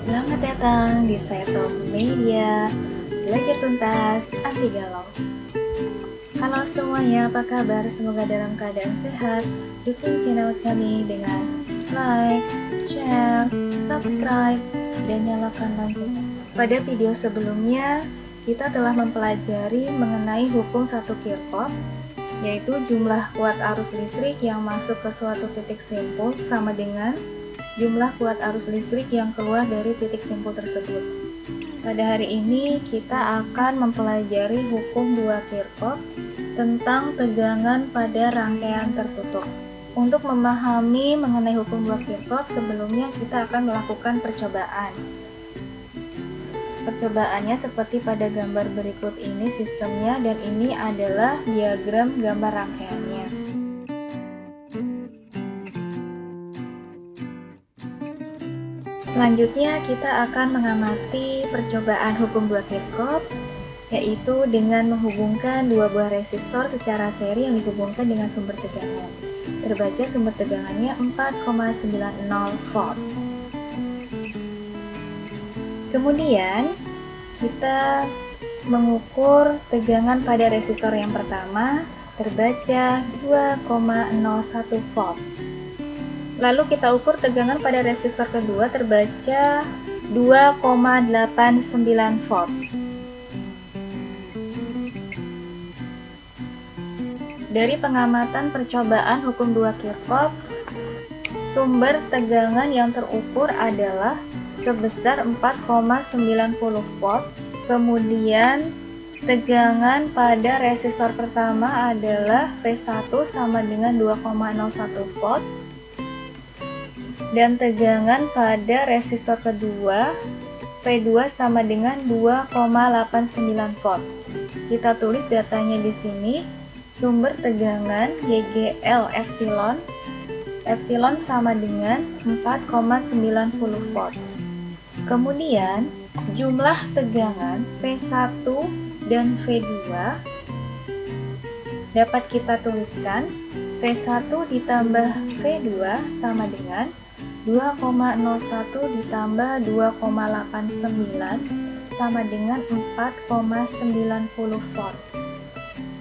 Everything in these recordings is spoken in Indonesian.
Selamat datang di Seto Media, belajar tuntas, anti galau. Halo semuanya, apa kabar? Semoga dalam keadaan sehat. Dukung channel kami dengan like, share, subscribe, dan nyalakan loncengnya. Pada video sebelumnya, kita telah mempelajari mengenai hukum satu Kirchhoff, yaitu jumlah kuat arus listrik yang masuk ke suatu titik simpul sama dengan jumlah kuat arus listrik yang keluar dari titik simpul tersebut. Pada hari ini kita akan mempelajari hukum 2 Kirchhoff tentang tegangan pada rangkaian tertutup. Untuk memahami mengenai hukum 2 Kirchhoff, sebelumnya kita akan melakukan percobaan. Percobaannya seperti pada gambar berikut ini sistemnya, dan ini adalah diagram gambar rangkaiannya. Selanjutnya kita akan mengamati percobaan hukum 2 Kirchhoff, yaitu dengan menghubungkan dua buah resistor secara seri yang dihubungkan dengan sumber tegangan. Terbaca sumber tegangannya 4,90 volt. Kemudian kita mengukur tegangan pada resistor yang pertama, terbaca 2,01 volt. Lalu kita ukur tegangan pada resistor kedua, terbaca 2,89 volt. Dari pengamatan percobaan hukum 2 Kirchhoff, sumber tegangan yang terukur adalah sebesar 4,90 volt. Kemudian tegangan pada resistor pertama adalah V1 sama dengan 2,01 volt. Dan tegangan pada resistor kedua P2 sama dengan 2,89 volt. Kita tulis datanya di sini. Sumber tegangan YGL epsilon sama dengan 4,90 volt. Kemudian jumlah tegangan P1 dan V2 dapat kita tuliskan P1 ditambah V2 sama dengan 2,01 ditambah 2,89 sama dengan 4,90 volt.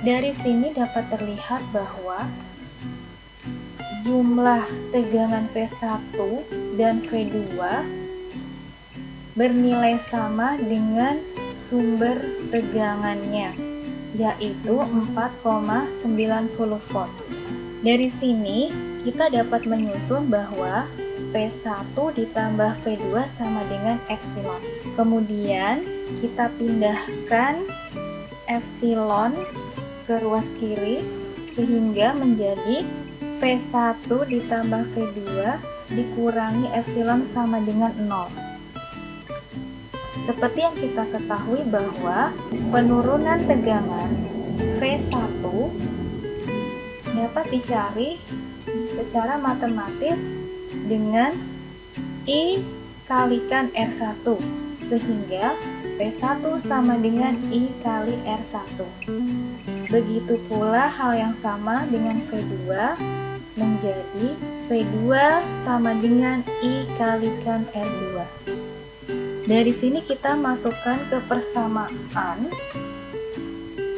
Dari sini dapat terlihat bahwa jumlah tegangan P1 dan V2 bernilai sama dengan sumber tegangannya, yaitu 4,90 volt. Dari sini kita dapat menyusun bahwa P1 ditambah V2 sama dengan epsilon. Kemudian kita pindahkan epsilon ke ruas kiri sehingga menjadi P1 ditambah V2 dikurangi epsilon sama dengan 0. Seperti yang kita ketahui bahwa penurunan tegangan V1 dapat dicari secara matematis dengan I kalikan R1, sehingga P1 sama dengan I kali R1. Begitu pula hal yang sama dengan V2, menjadi V2 sama dengan I kalikan R2. Dari sini kita masukkan ke persamaan.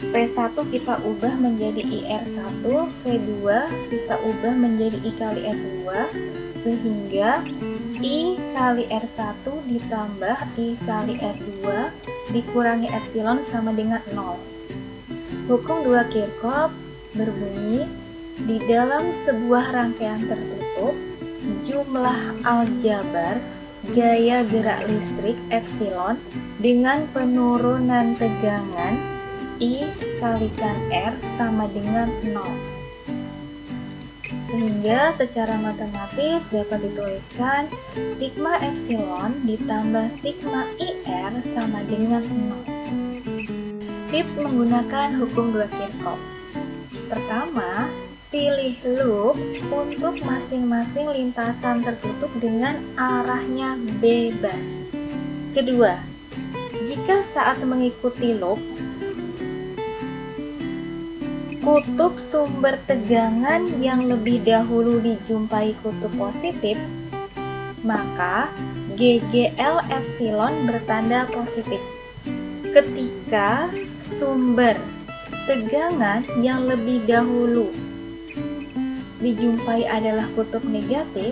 P1 kita ubah menjadi IR1, V2 kita ubah menjadi I kali R2, sehingga I kali R1 ditambah I kali R2 dikurangi epsilon sama dengan 0. Hukum 2 Kirchhoff berbunyi, di dalam sebuah rangkaian tertutup, jumlah aljabar gaya gerak listrik epsilon dengan penurunan tegangan I kalikan R sama dengan 0. Sehingga secara matematis dapat dituliskan sigma epsilon ditambah sigma IR sama dengan 0. Tips menggunakan hukum 2 Kirchhoff. Pertama, pilih loop untuk masing-masing lintasan tertutup dengan arahnya bebas. Kedua, jika saat mengikuti loop, kutub sumber tegangan yang lebih dahulu dijumpai kutub positif, maka GGL epsilon bertanda positif. Ketika sumber tegangan yang lebih dahulu dijumpai adalah kutub negatif,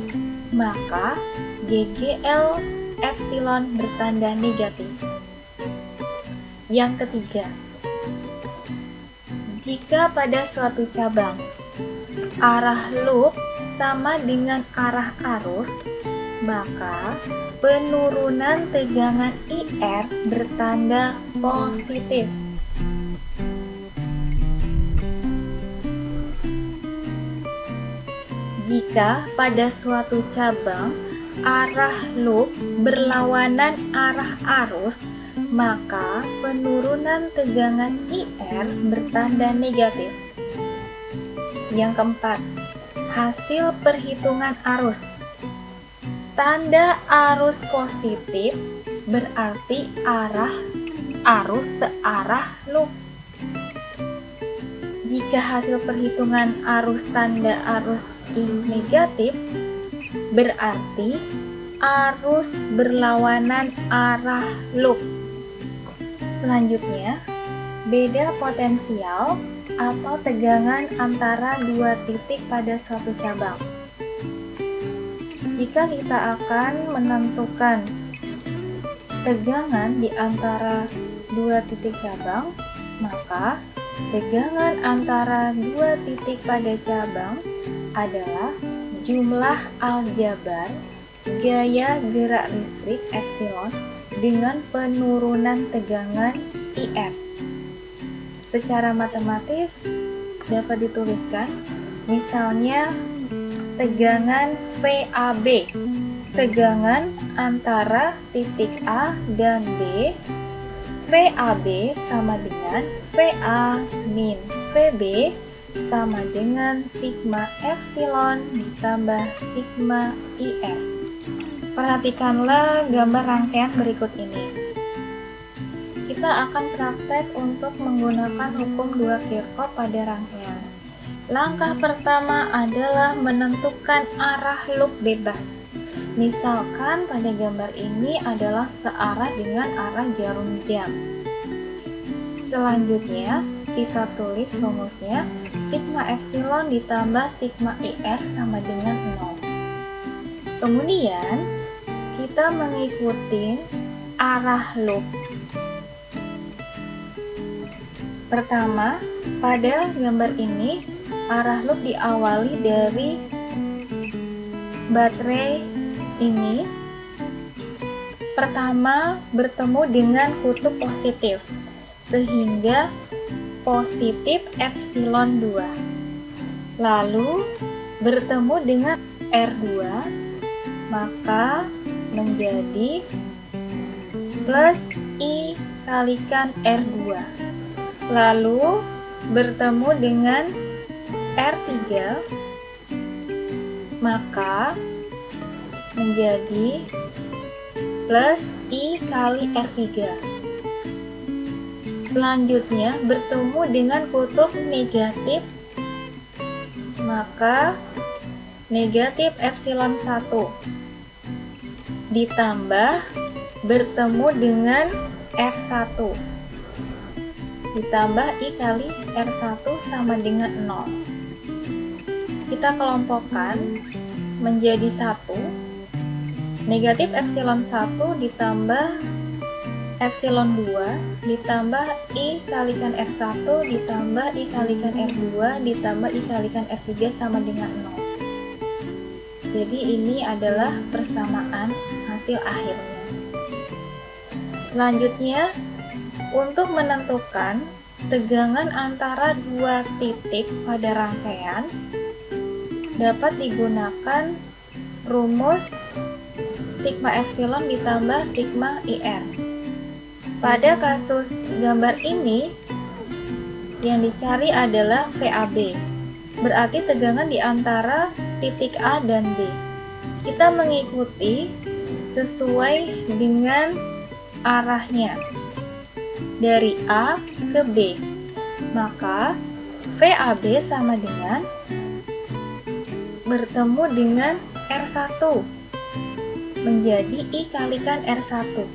maka GGL epsilon bertanda negatif. Yang ketiga, jika pada suatu cabang arah loop sama dengan arah arus, maka penurunan tegangan IR bertanda positif. Jika pada suatu cabang arah loop berlawanan arah arus, maka penurunan tegangan IR bertanda negatif. Yang keempat, hasil perhitungan arus. Tanda arus positif berarti arah arus searah loop. Jika hasil perhitungan arus tanda arus negatif, berarti arus berlawanan arah loop. Selanjutnya, beda potensial atau tegangan antara dua titik pada suatu cabang. Jika kita akan menentukan tegangan di antara dua titik cabang, maka tegangan antara dua titik pada cabang adalah jumlah aljabar gaya gerak listrik epsilon dengan penurunan tegangan IR. Secara matematis dapat dituliskan, misalnya tegangan VAB, tegangan antara titik A dan B. VAB sama dengan VA min VB sama dengan sigma epsilon ditambah sigma IR. Perhatikanlah gambar rangkaian berikut ini. Kita akan praktek untuk menggunakan hukum 2 Kirchhoff pada rangkaian. Langkah pertama adalah menentukan arah loop bebas. Misalkan pada gambar ini adalah searah dengan arah jarum jam. Selanjutnya, kita tulis rumusnya sigma epsilon ditambah sigma IR sama dengan 0. Kemudian, kita mengikuti arah loop. Pertama, pada gambar ini, arah loop diawali dari baterai ini. Pertama, bertemu dengan kutub positif, sehingga positif epsilon 2. Lalu, bertemu dengan R2, maka menjadi plus I kalikan R2. Lalu bertemu dengan R3, maka menjadi plus I kali R3. Selanjutnya bertemu dengan kutub negatif, maka negatif epsilon 1 ditambah bertemu dengan R1 ditambah I kali R1 sama dengan 0. Kita kelompokkan menjadi 1. Negatif epsilon 1 ditambah epsilon 2 ditambah I kalikan R1 ditambah I kalikan R2 ditambah I kalikan R3 sama dengan 0. Jadi ini adalah persamaan hasil akhirnya. Selanjutnya, untuk menentukan tegangan antara dua titik pada rangkaian, dapat digunakan rumus sigma epsilon ditambah sigma IR. Pada kasus gambar ini, yang dicari adalah VAB, berarti tegangan di antara titik A dan B. Kita mengikuti sesuai dengan arahnya dari A ke B, maka VAB sama dengan bertemu dengan R1, menjadi I kalikan R1.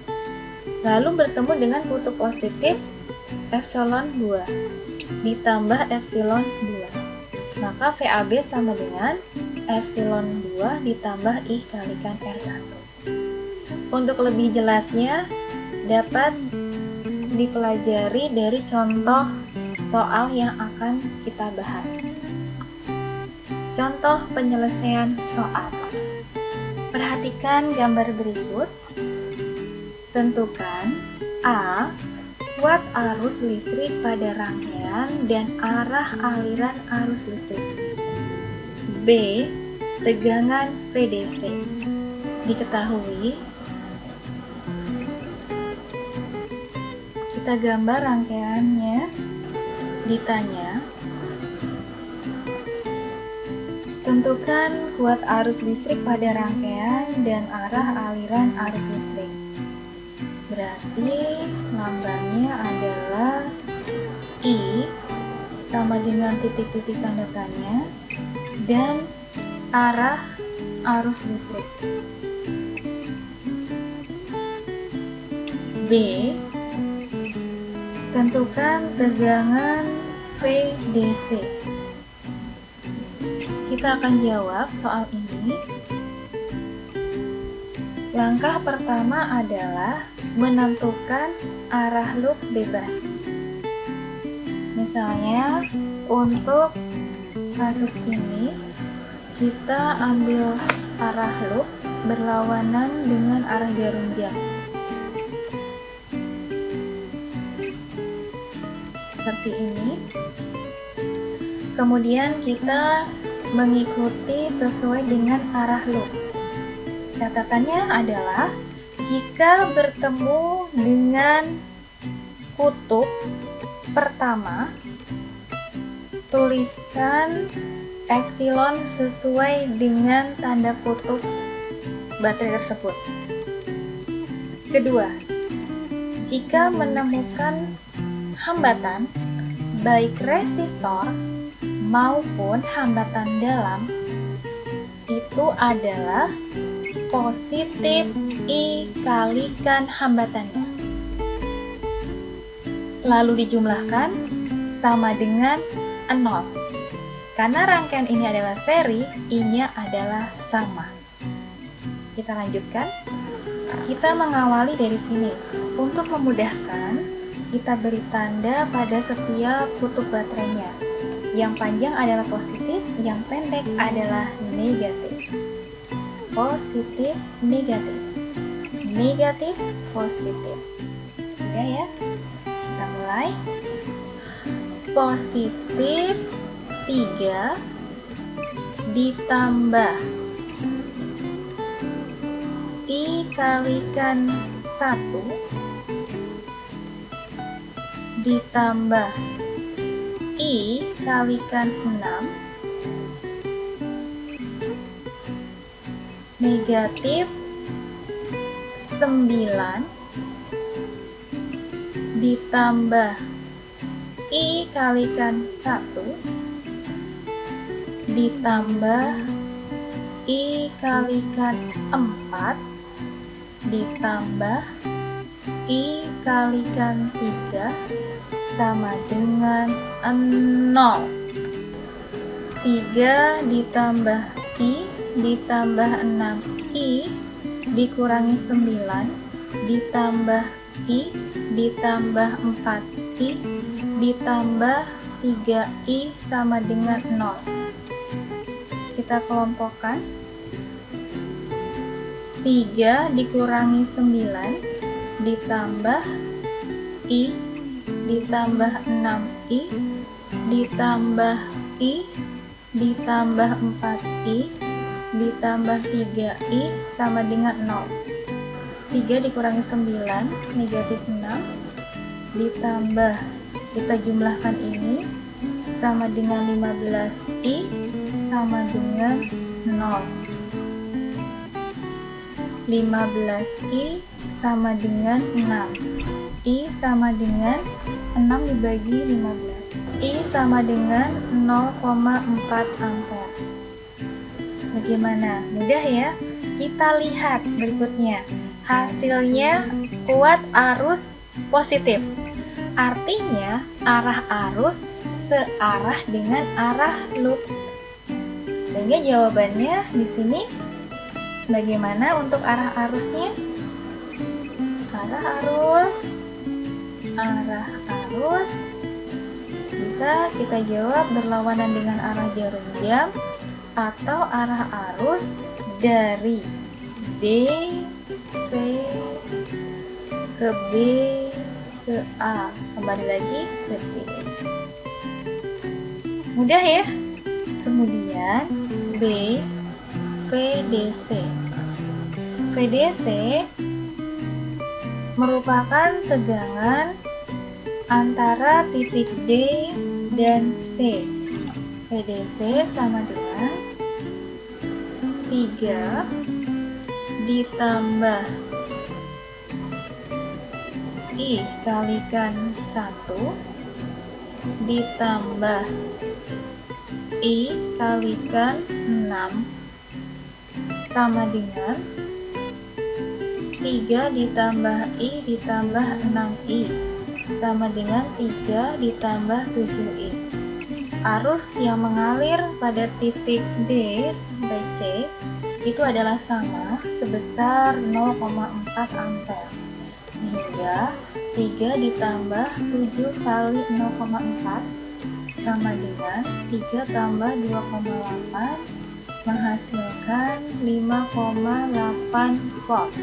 Lalu bertemu dengan kutub positif epsilon 2 ditambah epsilon 2. Maka VAB sama dengan epsilon 2 ditambah I kalikan R1. Untuk lebih jelasnya dapat dipelajari dari contoh soal yang akan kita bahas. Contoh penyelesaian soal. Perhatikan gambar berikut. Tentukan A. Kuat arus listrik pada rangkaian dan arah aliran arus listrik. B. Tegangan VDC. Diketahui, kita gambar rangkaiannya. Ditanya, tentukan kuat arus listrik pada rangkaian dan arah aliran arus listrik. Berarti lambangnya adalah I sama dengan titik-titik tandakannya dan arah arus listrik. B. Tentukan tegangan VDC. Kita akan jawab soal ini. Langkah pertama adalah menentukan arah loop bebas. Misalnya, untuk kasus ini, kita ambil arah loop berlawanan dengan arah jarum jam. Seperti ini. Kemudian kita mengikuti sesuai dengan arah loop. Catatannya adalah jika bertemu dengan kutub pertama, tuliskan epsilon sesuai dengan tanda kutub baterai tersebut. Kedua, jika menemukan hambatan baik resistor maupun hambatan dalam, itu adalah positif I kalikan hambatannya. Lalu dijumlahkan sama dengan 0. Karena rangkaian ini adalah seri, I-nya adalah sama. Kita lanjutkan. Kita mengawali dari sini. Untuk memudahkan, kita beri tanda pada setiap kutub baterainya. Yang panjang adalah positif, yang pendek adalah negatif. Positif, negatif. Negatif, positif. Udah ya? Kita mulai. Positif 3 ditambah I kalikan 1 ditambah I kalikan 6 negatif 9 ditambah I kalikan 1 ditambah I kalikan 4 ditambah I kalikan 3 sama dengan 0. 3 ditambah I ditambah 6I dikurangi 9 ditambah I ditambah 4I ditambah 3I sama dengan 0. Kita kelompokkan. 3 dikurangi 9 ditambah I ditambah 6I ditambah I ditambah 4I ditambah 3I sama dengan 0. 3 dikurangi 9 negatif 6 ditambah, kita jumlahkan ini sama dengan 15I sama dengan 0. 15I sama dengan 6. I sama dengan 6 dibagi 15. I sama dengan 0,4 ampere. Bagaimana? Mudah ya? Kita lihat berikutnya. Hasilnya kuat arus positif. Artinya arah arus searah dengan arah loop. Sehingga jawabannya di sini bagaimana untuk arah arusnya? Arah arus bisa kita jawab berlawanan dengan arah jarum jam atau arah arus dari D C ke B ke A, kembali lagi ke B. Mudah ya? Kemudian B, VDC. VDC merupakan tegangan antara titik D dan C. VDC sama dengan 3 ditambah I kalikan 1 ditambah I kalikan 6 sama dengan 3 ditambah I ditambah 6I sama dengan 3 ditambah 7I. Arus yang mengalir pada titik D sampai C itu adalah sama sebesar 0,4 ampere. Sehingga 3 ditambah 7 kali 0,4 sama dengan 3 tambah 2,8 menghasilkan 5,8 volt.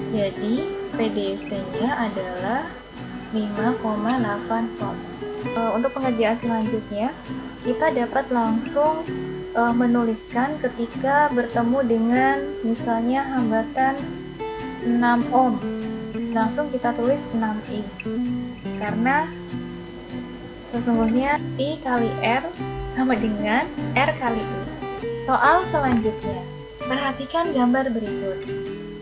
Jadi PDC-nya adalah 5,8 volt. Untuk pengerjaan selanjutnya, kita dapat langsung menuliskan ketika bertemu dengan misalnya hambatan 6 ohm. Langsung kita tulis 6I. Karena sesungguhnya I kali R sama dengan R kali I. Soal selanjutnya, perhatikan gambar berikut.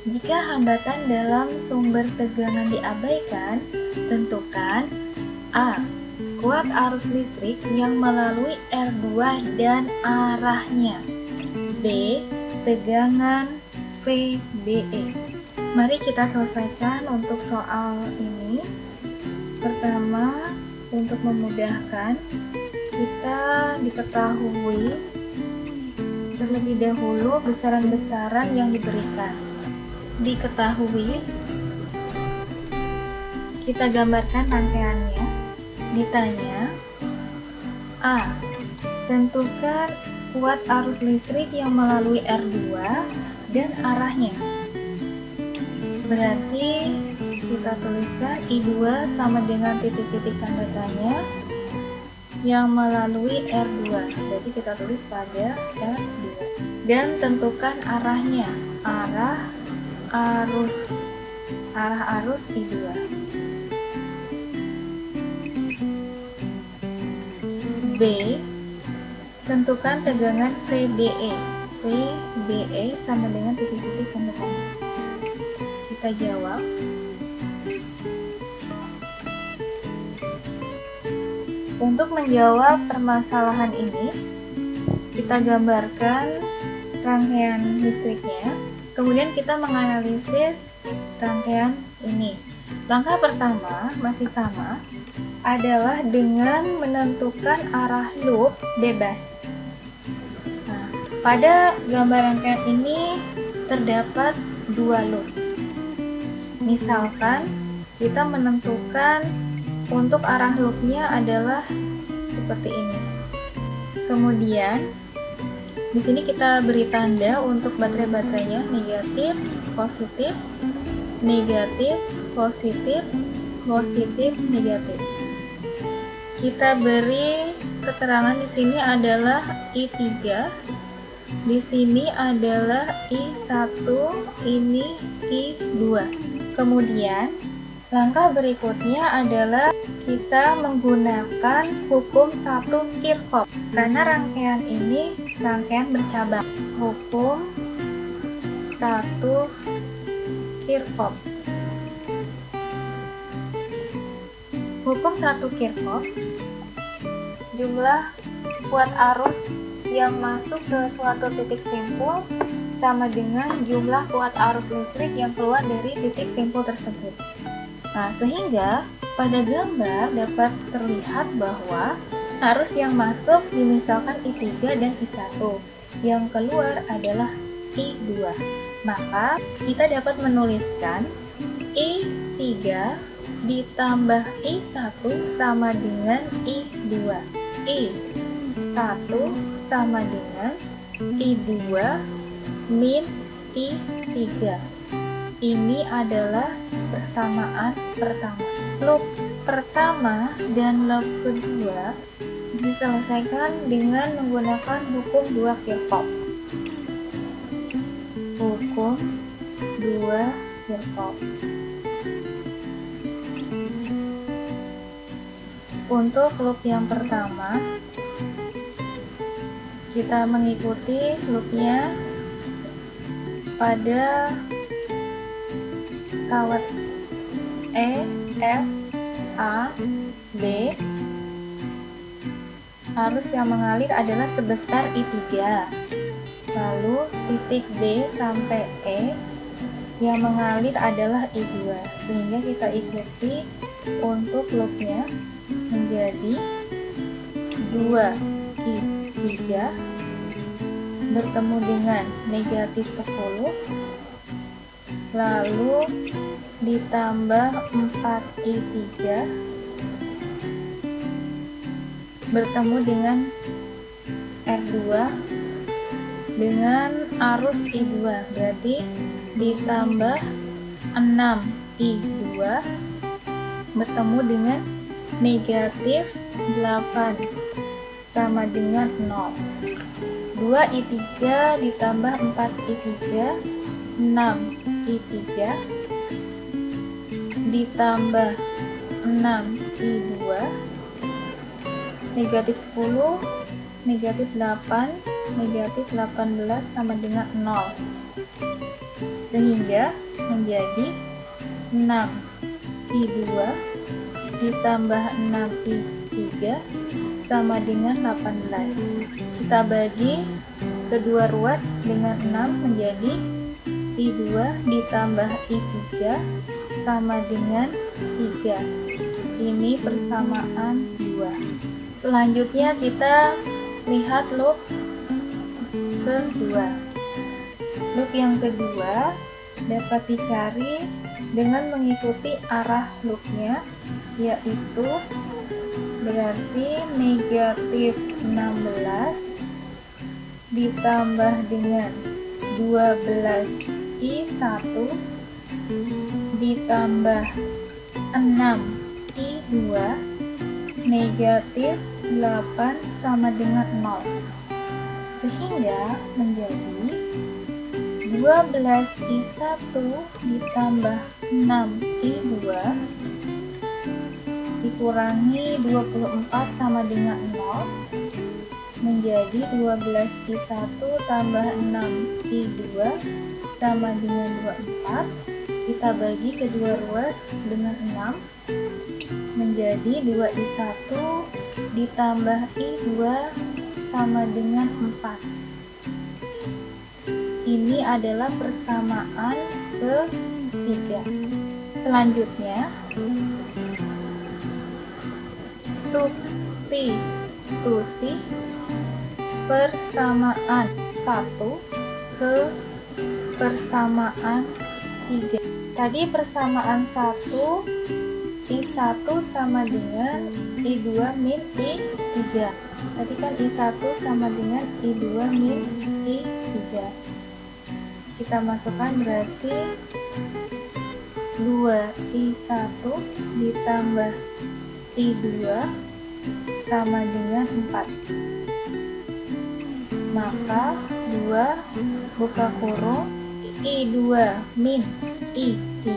Jika hambatan dalam sumber tegangan diabaikan, tentukan A. Kuat arus listrik yang melalui R2 dan arahnya. B. Tegangan VBE. Mari kita selesaikan untuk soal ini. Pertama, untuk memudahkan, kita diketahui terlebih dahulu besaran-besaran yang diberikan. Diketahui, kita gambarkan rangkaiannya. Ditanya, A. Tentukan kuat arus listrik yang melalui R2 dan arahnya. Berarti kita tuliskan I2 sama dengan titik-titik tanda tanya yang melalui R2. Jadi kita tulis pada R2. Dan tentukan arahnya. Arah arus I2. B. Tentukan tegangan VBE. VBE sama dengan titik-titik tanda tanya. Kita jawab. Untuk menjawab permasalahan ini, kita gambarkan rangkaian listriknya, kemudian kita menganalisis rangkaian ini. Langkah pertama masih sama, adalah dengan menentukan arah loop bebas. Nah, pada gambar rangkaian ini terdapat 2 loop. Misalkan kita menentukan untuk arah loopnya adalah seperti ini. Kemudian di sini kita beri tanda untuk baterai-baterainya negatif, positif, negatif, positif, positif, negatif. Kita beri keterangan di sini adalah I3, di sini adalah I1, ini I2. Kemudian langkah berikutnya adalah kita menggunakan hukum 1 Kirchhoff karena rangkaian ini rangkaian bercabang. Hukum 1 Kirchhoff. Hukum 1 Kirchhoff, jumlah kuat arus yang masuk ke suatu titik simpul sama dengan jumlah kuat arus listrik yang keluar dari titik simpul tersebut. Nah, sehingga pada gambar dapat terlihat bahwa arus yang masuk misalkan I3 dan I1, yang keluar adalah I2. Maka kita dapat menuliskan I3 ditambah I1 sama dengan I2. I1 sama dengan I2 min I3. Ini adalah persamaan pertama. Loop pertama dan loop kedua diselesaikan dengan menggunakan hukum 2 Kirchhoff. Hukum 2 Kirchhoff. Untuk loop yang pertama, kita mengikuti loopnya pada kawat E, F, A, B. Arus yang mengalir adalah sebesar I3. Lalu titik B sampai E yang mengalir adalah I2. Sehingga kita ikuti untuk loopnya menjadi 2I3 bertemu dengan negatif 10, lalu ditambah 4I3 bertemu dengan R2 dengan arus I2, berarti ditambah 6I2 bertemu dengan negatif 8 sama dengan 0. 2I3 ditambah 4I3, 6I3 ditambah 6I2, negatif 10, negatif 8, negatif 18 sama dengan 0. Sehingga menjadi 6I2 ditambah 6I3 sama dengan 18. Kita bagi kedua ruas dengan 6 menjadi I2 ditambah I3 sama dengan 3. Ini persamaan 2. Selanjutnya kita lihat loop kedua. Loop yang kedua dapat dicari dengan mengikuti arah loopnya, yaitu berarti negatif 16 ditambah dengan 12I1 ditambah 6I2 negatif 8 sama dengan 0. Sehingga menjadi 12I1 ditambah 6I2 dikurangi 24 sama dengan 0 menjadi 12I1 tambah 6I2 sama dengan 24. Kita bagi kedua ruas dengan 6 menjadi 2I1 ditambah I2 sama dengan 4. Ini adalah persamaan ketiga. Selanjutnya substitusi persamaan 1 ke persamaan 3. Tadi persamaan 1 I1 sama dengan I2 min I3. Tadi kan I1 sama dengan I2 min I3. Kita masukkan berarti 2I1 ditambah I2 sama dengan 4. Maka 2 buka kurung I2 min I3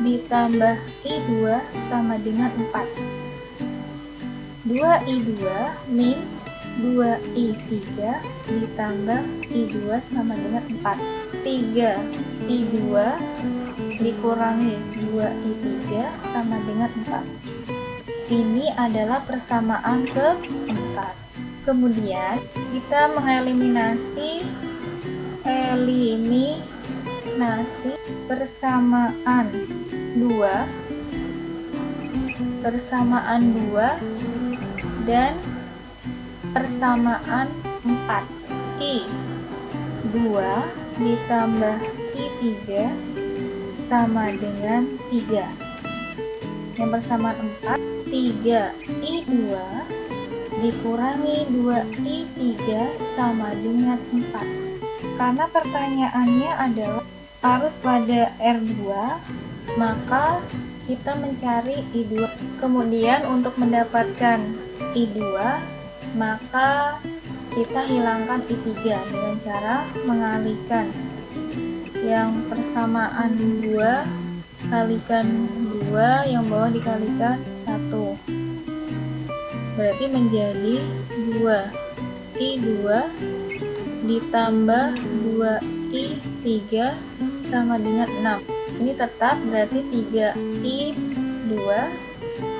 ditambah I2 sama dengan 4. 2I2 min 2I3 ditambah I2 sama dengan 4. 3I2 dikurangi 2I3 sama dengan 4. Ini adalah persamaan keempat. Kemudian kita mengeliminasi persamaan 2 dan persamaan 4. I2 ditambah I3 sama dengan 3. Yang persamaan 4, 3I2 dikurangi 2I3 sama dengan 4. Karena pertanyaannya adalah arus pada R2, maka kita mencari I2. Kemudian untuk mendapatkan I2, maka kita hilangkan I3 dengan cara mengalihkan yang persamaan 2 kalikan 2, yang bawah dikalikan 1. Berarti menjadi 2I2 ditambah 2I3 sama dengan 6. Ini tetap, berarti 3I2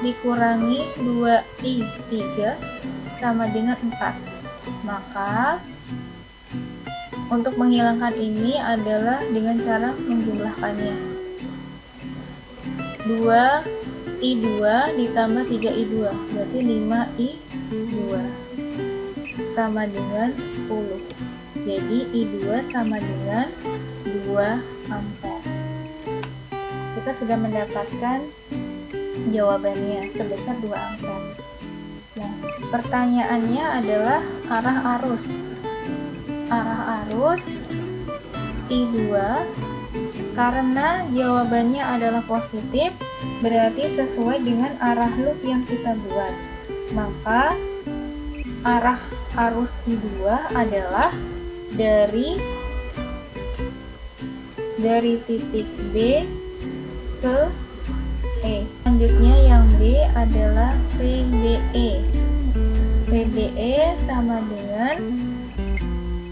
dikurangi 2I3 sama dengan 4. Maka untuk menghilangkan ini adalah dengan cara menjumlahkannya. 2I2 ditambah 3I2 berarti 5I2 sama dengan 10. Jadi I2 sama dengan 2 ampere. Kita sudah mendapatkan jawabannya sebesar 2 ampere. Nah, pertanyaannya adalah arah arus. Arah arus I2, karena jawabannya adalah positif, berarti sesuai dengan arah loop yang kita buat. Maka arah arus I2 adalah dari titik B ke E. Selanjutnya yang B adalah VBE. VBE sama dengan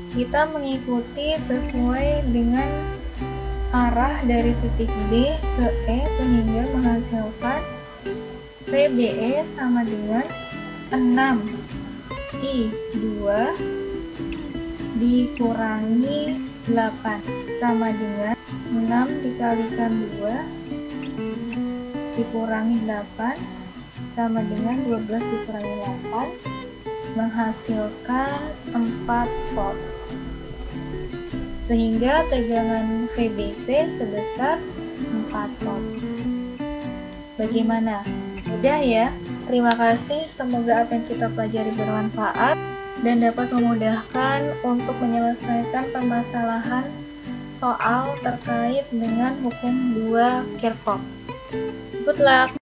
kita mengikuti sesuai dengan arah dari titik B ke E sehingga menghasilkan VBE sama dengan 6I2 dikurangi 8 sama dengan 6 dikalikan 2 dikurangi 8 sama dengan 12 dikurangi 8 menghasilkan 4 volt. Sehingga tegangan VBC sebesar 4 volt. Bagaimana? Mudah ya? Terima kasih, semoga apa yang kita pelajari bermanfaat dan dapat memudahkan untuk menyelesaikan permasalahan soal terkait dengan hukum 2 Kirchhoff. Good luck!